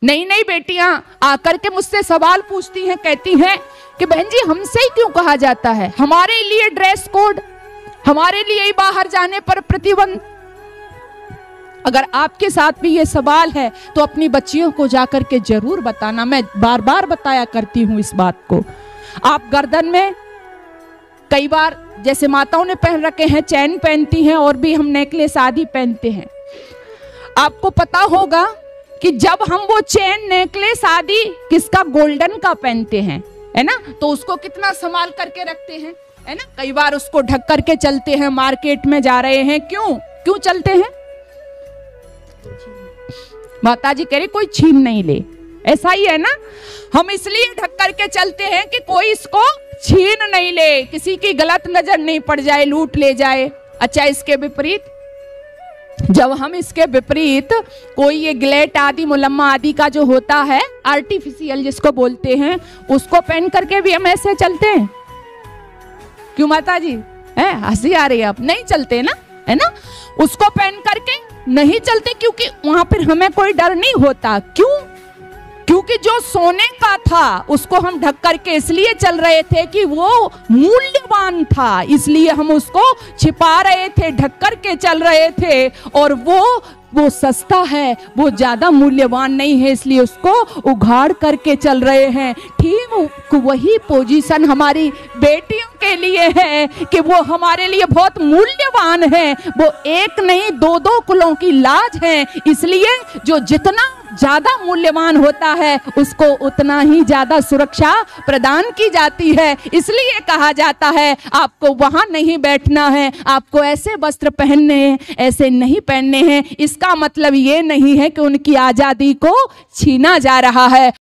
नई नई बेटियां आकर के मुझसे सवाल पूछती हैं, कहती हैं कि बहन जी हमसे ही क्यों कहा जाता है, हमारे लिए ड्रेस कोड, हमारे लिए ही बाहर जाने पर प्रतिबंध। अगर आपके साथ भी ये सवाल है तो अपनी बच्चियों को जाकर के जरूर बताना। मैं बार बार बताया करती हूं इस बात को। आप गर्दन में कई बार जैसे माताओं ने पहन रखे हैं चैन पहनती हैं, और भी हम नेकलेस आदि पहनते हैं। आपको पता होगा कि जब हम वो चैन नेकलेस आदि किसका, गोल्डन का पहनते हैं, है ना, तो उसको कितना संभाल करके रखते हैं, है ना। कई बार उसको ढक करके चलते हैं, मार्केट में जा रहे हैं, क्यों चलते हैं? माता जी कह रही कोई छीन नहीं ले, ऐसा ही है ना। हम इसलिए ढक करके चलते हैं कि कोई इसको छीन नहीं ले, किसी की गलत नजर नहीं पड़ जाए, लूट ले जाए। अच्छा, इसके विपरीत जब हम इसके विपरीत कोई ये ग्लेट आदि मुलम्मा आदि का जो होता है आर्टिफिशियल जिसको बोलते हैं, उसको पहन करके भी हम ऐसे चलते हैं। क्यों माता जी, है हंसी आ रही है? अब नहीं चलते ना, है ना। उसको पहन करके नहीं चलते क्योंकि वहां पर हमें कोई डर नहीं होता। क्योंकि जो सोने का था उसको हम ढक करके इसलिए चल रहे थे कि वो मूल्यवान था, इसलिए हम उसको छिपा रहे थे, ढक करके चल रहे थे। और वो सस्ता है, वो ज्यादा मूल्यवान नहीं है, इसलिए उसको उघाड़ करके चल रहे हैं। ठीक वही पोजीशन हमारी बेटियों के लिए है कि वो हमारे लिए बहुत मूल्यवान है। वो एक नहीं दो दो कुलों की लाज है, इसलिए जो जितना ज्यादा मूल्यवान होता है उसको उतना ही ज्यादा सुरक्षा प्रदान की जाती है। इसलिए कहा जाता है आपको वहां नहीं बैठना है, आपको ऐसे वस्त्र पहनने हैं, ऐसे नहीं पहनने हैं। इसका मतलब ये नहीं है कि उनकी आजादी को छीना जा रहा है।